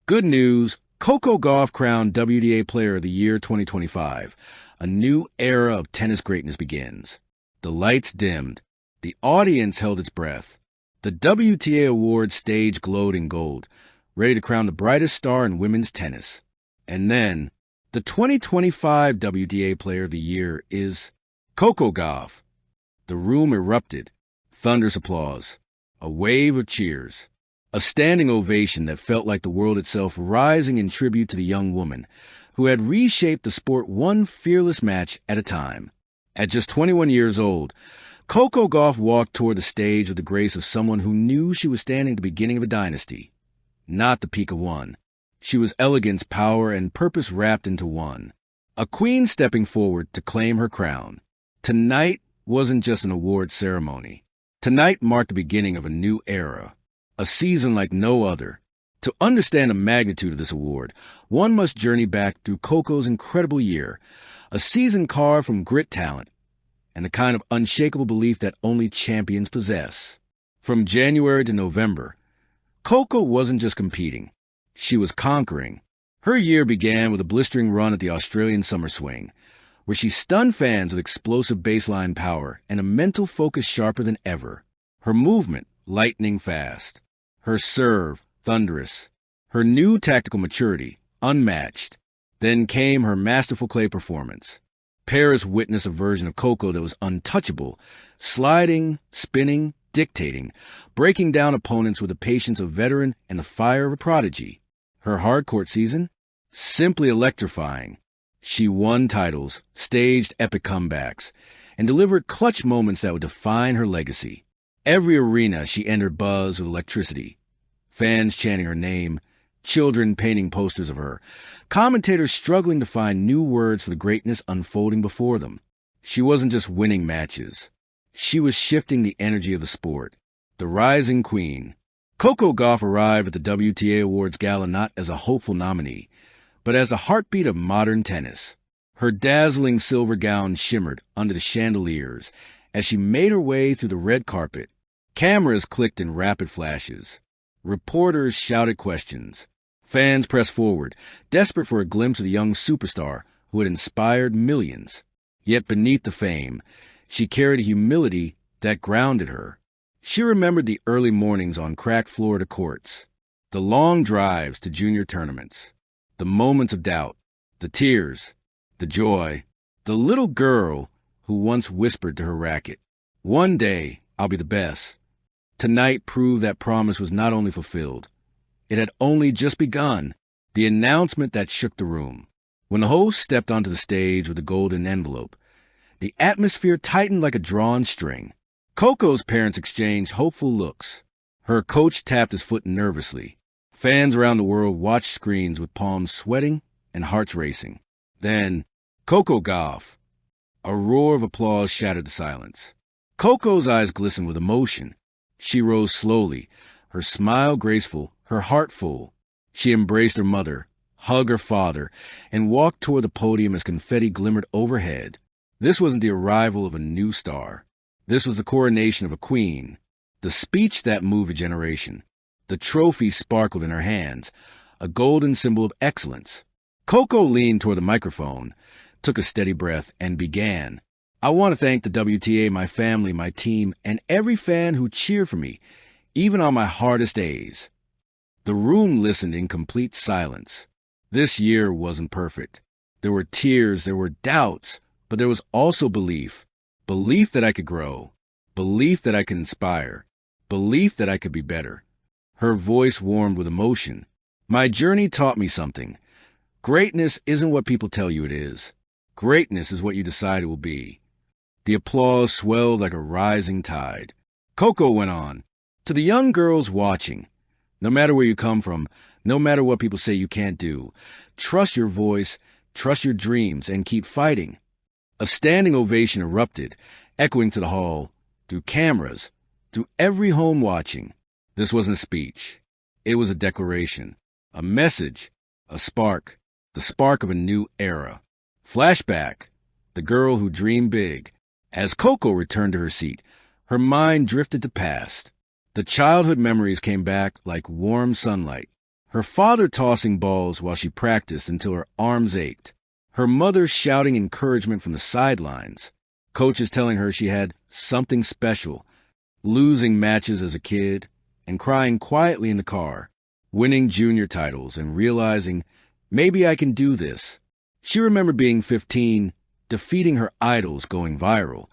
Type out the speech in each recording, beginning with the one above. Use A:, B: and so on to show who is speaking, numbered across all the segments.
A: Good news, Coco Gauff crowned WTA Player of the Year 2025. A new era of tennis greatness begins. The lights dimmed. The audience held its breath. The WTA Awards stage glowed in gold, ready to crown the brightest star in women's tennis. And then, the 2025 WTA Player of the Year is Coco Gauff. The room erupted. Thunderous applause. A wave of cheers. A standing ovation that felt like the world itself rising in tribute to the young woman who had reshaped the sport one fearless match at a time. At just 21 years old, Coco Gauff walked toward the stage with the grace of someone who knew she was standing at the beginning of a dynasty, not the peak of one. She was elegance, power, and purpose wrapped into one. A queen stepping forward to claim her crown. Tonight wasn't just an award ceremony. Tonight marked the beginning of a new era. A season like no other. To understand the magnitude of this award, one must journey back through Coco's incredible year, a season carved from grit, talent, and the kind of unshakable belief that only champions possess. From January to November, Coco wasn't just competing. She was conquering. Her year began with a blistering run at the Australian Summer Swing, where she stunned fans with explosive baseline power and a mental focus sharper than ever. Her movement, lightning fast. Her serve, thunderous. Her new tactical maturity, unmatched. Then came her masterful clay performance. Paris witnessed a version of Coco that was untouchable, sliding, spinning, dictating, breaking down opponents with the patience of a veteran and the fire of a prodigy. Her hard-court season? Simply electrifying. She won titles, staged epic comebacks, and delivered clutch moments that would define her legacy. Every arena she entered buzzed with electricity. Fans chanting her name, children painting posters of her, commentators struggling to find new words for the greatness unfolding before them. She wasn't just winning matches. She was shifting the energy of the sport. The rising queen. Coco Gauff arrived at the WTA Awards gala not as a hopeful nominee, but as the heartbeat of modern tennis. Her dazzling silver gown shimmered under the chandeliers as she made her way through the red carpet. Cameras clicked in rapid flashes. Reporters shouted questions. Fans pressed forward, desperate for a glimpse of the young superstar who had inspired millions. Yet beneath the fame, she carried a humility that grounded her. She remembered the early mornings on cracked Florida courts, the long drives to junior tournaments, the moments of doubt, the tears, the joy, the little girl who once whispered to her racket, "One day, I'll be the best." Tonight proved that promise was not only fulfilled, it had only just begun. The announcement that shook the room. When the host stepped onto the stage with the golden envelope, the atmosphere tightened like a drawn string. Coco's parents exchanged hopeful looks. Her coach tapped his foot nervously. Fans around the world watched screens with palms sweating and hearts racing. Then, Coco Gauff. A roar of applause shattered the silence. Coco's eyes glistened with emotion. She rose slowly, her smile graceful, her heart full. She embraced her mother, hugged her father, and walked toward the podium as confetti glimmered overhead. This wasn't the arrival of a new star. This was the coronation of a queen. The speech that moved a generation. The trophy sparkled in her hands, a golden symbol of excellence. Coco leaned toward the microphone, took a steady breath, and began. "I want to thank the WTA, my family, my team, and every fan who cheered for me, even on my hardest days." The room listened in complete silence. This year wasn't perfect. There were tears, there were doubts, but there was also belief. Belief that I could grow. Belief that I could inspire. Belief that I could be better. Her voice warmed with emotion. "My journey taught me something. Greatness isn't what people tell you it is. Greatness is what you decide it will be." The applause swelled like a rising tide. Coco went on. "To the young girls watching, no matter where you come from, no matter what people say you can't do, trust your voice, trust your dreams, and keep fighting." A standing ovation erupted, echoing to the hall, through cameras, through every home watching. This wasn't a speech. It was a declaration, a message, a spark, the spark of a new era. Flashback, the girl who dreamed big. As Coco returned to her seat, her mind drifted to past. The childhood memories came back like warm sunlight. Her father tossing balls while she practiced until her arms ached. Her mother shouting encouragement from the sidelines. Coaches telling her she had something special. Losing matches as a kid and crying quietly in the car. Winning junior titles and realizing, maybe I can do this. She remembered being 15, defeating her idols, going viral,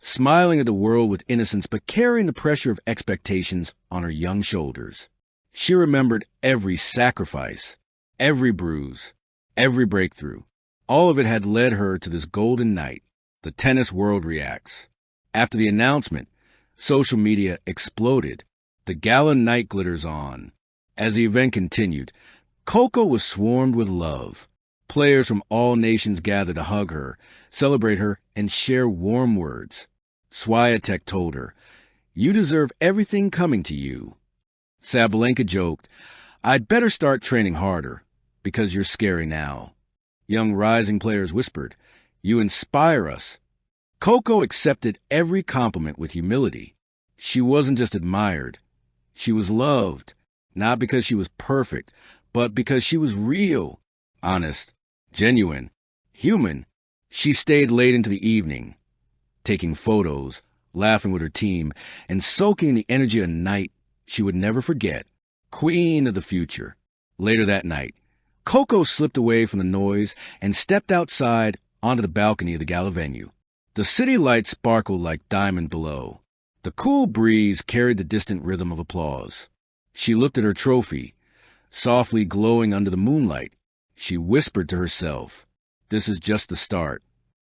A: smiling at the world with innocence but carrying the pressure of expectations on her young shoulders. She remembered every sacrifice, every bruise, every breakthrough. All of it had led her to this golden night. The tennis world reacts. After the announcement, social media exploded. The gala night glitters on. As the event continued, Coco was swarmed with love. Players from all nations gathered to hug her, celebrate her, and share warm words. Swiatek told her, "You deserve everything coming to you." Sabalenka joked, "I'd better start training harder, because you're scary now." Young rising players whispered, "You inspire us." Coco accepted every compliment with humility. She wasn't just admired. She was loved, not because she was perfect, but because she was real, honest, genuine, human. She stayed late into the evening, taking photos, laughing with her team, and soaking in the energy of a night she would never forget. Queen of the future. Later that night, Coco slipped away from the noise and stepped outside onto the balcony of the gala venue. The city lights sparkled like diamond below. The cool breeze carried the distant rhythm of applause. She looked at her trophy, softly glowing under the moonlight. She whispered to herself, "This is just the start."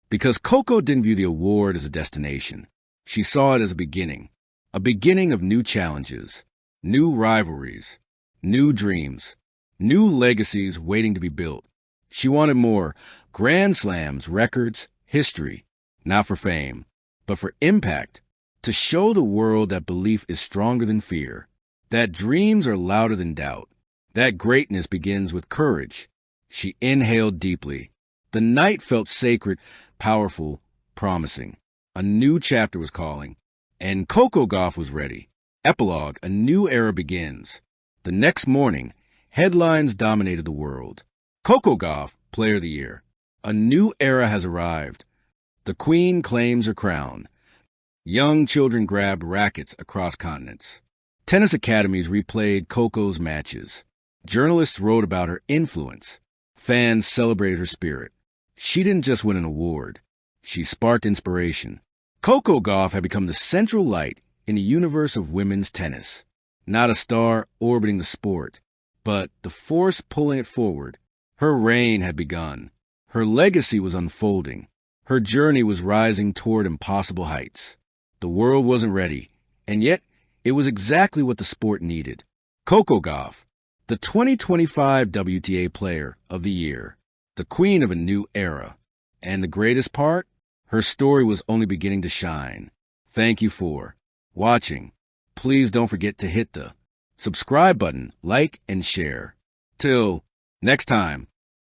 A: Because Coco didn't view the award as a destination. She saw it as a beginning of new challenges, new rivalries, new dreams, new legacies waiting to be built. She wanted more: Grand Slams, records, history, not for fame, but for impact, to show the world that belief is stronger than fear, that dreams are louder than doubt, that greatness begins with courage. She inhaled deeply. The night felt sacred, powerful, promising. A new chapter was calling, and Coco Gauff was ready. Epilogue: a new era begins. The next morning, headlines dominated the world. Coco Gauff, Player of the Year. A new era has arrived. The Queen claims her crown. Young children grabbed rackets across continents. Tennis academies replayed Coco's matches. Journalists wrote about her influence. Fans celebrated her spirit. She didn't just win an award. She sparked inspiration. Coco Gauff had become the central light in the universe of women's tennis. Not a star orbiting the sport, but the force pulling it forward. Her reign had begun. Her legacy was unfolding. Her journey was rising toward impossible heights. The world wasn't ready, and yet it was exactly what the sport needed. Coco Gauff, the 2025 WTA Player of the Year, the queen of a new era. And the greatest part? Her story was only beginning to shine. Thank you for watching. Please don't forget to hit the subscribe button, like, and share. Till next time.